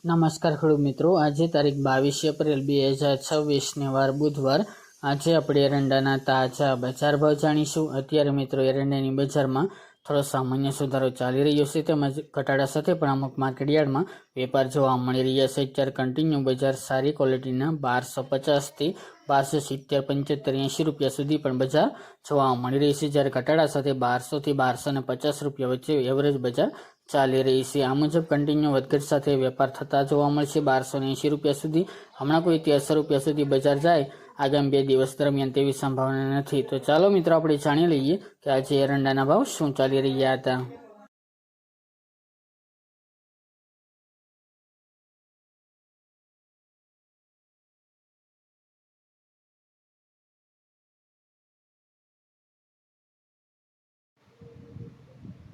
નમસ્કાર ખેડૂત મિત્રો, આજે તારીખ 22 એપ્રિલ 2026 વાર બુધવાર। આજે આપણે એરંડાના તાજા બજાર ભાવ જાણીશું। અત્યારે મિત્રો એરંડાની બજારમાં થોડો સામાન્ય સુધારો ચાલી રહ્યો છે, તેમજ ઘટાડા સાથે પણ અમુક માર્કેટયાર્ડમાં વેપાર જોવા મળી રહ્યા છે। અત્યારે કન્ટિન્યુ બજાર સારી ક્વોલિટીના 1250 થી 1270, 75, 80 રૂપિયા સુધી પણ બજાર જોવા મળી રહી છે, જ્યારે ઘટાડા સાથે 1200 થી 1250 રૂપિયા વચ્ચે એવરેજ બજાર ચાલી રહી છે। આ મુજબ કન્ટિન્યુ વધઘટ સાથે વેપાર થતા જોવા મળશે। 1280 રૂપિયા સુધી હમણાં કોઈ 1300 રૂપિયા સુધી બજાર જાય આગામી 2 દિવસ દરમિયાન તેવી સંભાવના નથી। તો ચાલો મિત્રો આપણે જાણી લઈએ કે આજે એરંડાના ભાવ શું ચાલી રહ્યા હતા।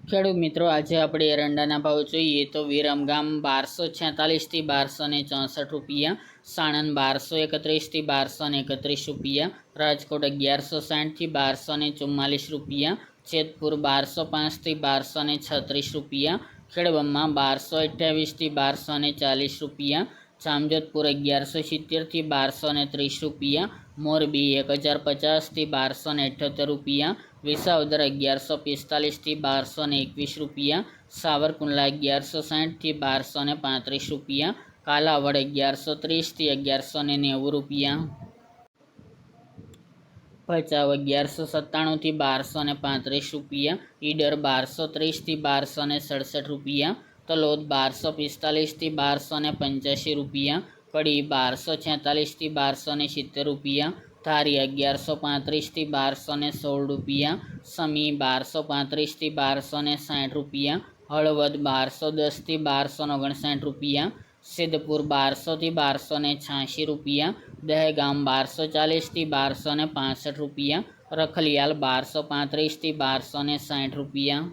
ખેડૂત મિત્રો, આજે આપણે એરંડાના ભાવ જોઈએ તો વિરમગામ 1246 થી 1264 રૂપિયા, સાણંદ 1231 થી 1231 રૂપિયા, રાજકોટ 1160 થી 1244 રૂપિયા, જેતપુર 1205 થી 1236 રૂપિયા, ખેડબ્રહ્મા 1228 થી 1240 રૂપિયા, જામજોધપુર 1170 થી 1230 રૂપિયા, મોરબી 1050 થી 1278 રૂપિયા, વિસાવદર 1145 થી 1221 રૂપિયા, સાવરકુંડલા 1160 થી 1235 રૂપિયા, કાલાવડ 1130 થી 1190 રૂપિયા, ભચાઉ 1197 થી 1235 રૂપિયા, ઈડર 1230 થી 1267 રૂપિયા, તલોદ 1245 થી 1285 રૂપિયા, કડી 1246 થી 1270 રૂપિયા, ધારી 1135 થી 1216 રૂપિયા, સમી 1235 થી 1260 રૂપિયા, હળવદ 1210 થી 1259 રૂપિયા, સિદ્ધપુર 1200 થી 1286 રૂપિયા, દહેગામ 1240 થી 1265 રૂપિયા, રખલિયાલ 1235 થી 1260 રૂપિયા,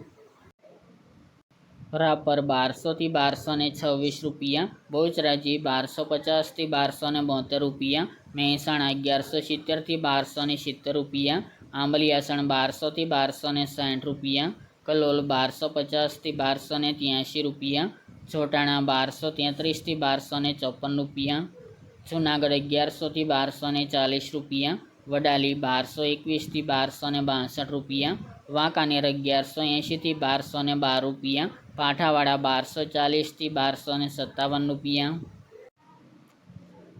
રાપર 1200 થી 1226 રૂપિયા, બહુચરાજી 1250 થી 1272 રૂપિયા, મહેસાણા 1170 થી 1270 રૂપિયા, આંબલિયાસણ 1200 થી 1260 રૂપિયા, કલોલ 1250 થી 1283 રૂપિયા, જોટાણા 1233 થી 1254 રૂપિયા, જુનાગઢ 1100 થી 1240 રૂપિયા, વડાલી 1221 થી 1262 રૂપિયા, વાંકાનેર 1180 થી 1212 રૂપિયા, પાઠાવાડા 1240 થી 1257 રૂપિયા,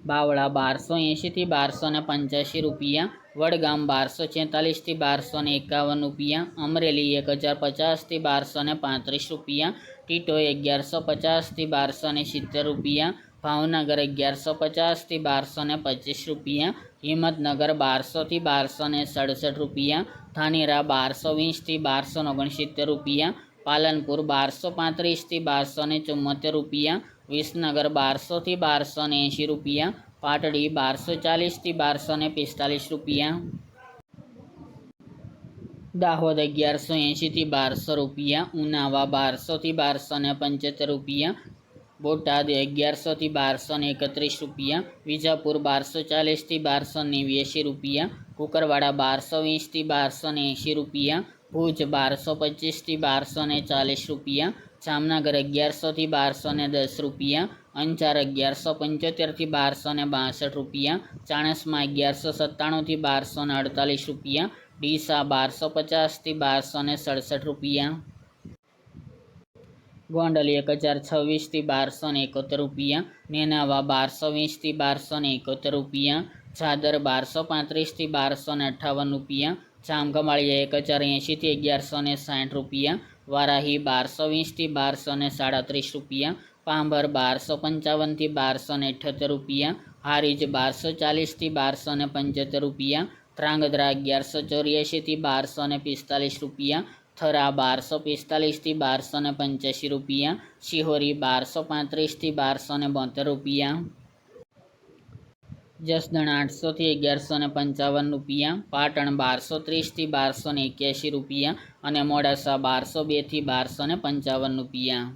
બાવળા 1280 થી 1285 રૂપિયા, વડગામ 1246 થી 1251 રૂપિયા, અમરેલી 1050 થી 1235 રૂપિયા, ટીટોઈ 1150 થી 1270 રૂપિયા, ભાવનગર 1150 થી 1225 રૂપિયા, હિંમતનગર 1200 થી 1267 રૂપિયા, ધાનેરા 1220 થી 1269 રૂપિયા, પાલનપુર 1235 થી 1274 રૂપિયા, વિસનગર 1200 થી 1280 રૂપિયા, પાટડી 1240 થી 1245 રૂપિયા, દાહોદ 1180 થી 1200 રૂપિયા, ઉનાવા 1200 થી 1275 રૂપિયા, બોટાદ 1100 થી 1231 રૂપિયા, વિજાપુર 1240 થી 1289 રૂપિયા, કુકરવાડા 1220 થી 1280 રૂપિયા, ભુજ 1225 થી 1240 રૂપિયા, જામનગર 1100 થી 1210 રૂપિયા, અંજાર 1175 થી 1262 રૂપિયા, ચાણસ્મા 1197 થી 1248 રૂપિયા, ડીસા 1250 થી 1267 રૂપિયા, ગોંડલ 1026 થી 1271 રૂપિયા, નેનાવા 1220 થી 1271 રૂપિયા, જાદર 1235 થી 1258 રૂપિયા, જામખંભાળિયા 1080 થી 1160 રૂપિયા, વારાહી 1220 થી 1237 રૂપિયા, પાંભર 1255 થી 1278 રૂપિયા, હારીજ 1240 થી 1275 રૂપિયા, ધ્રાંગધ્રા 1184 થી 1245 રૂપિયા, થરા 1245 થી 1285 રૂપિયા, શિહોરી 1235 થી 1272 રૂપિયા, જસદણ 800 થી 1155 રૂપિયા, પાટણ 1230 થી 1281 રૂપિયા અને મોડાસા 1202 થી 1255 રૂપિયા।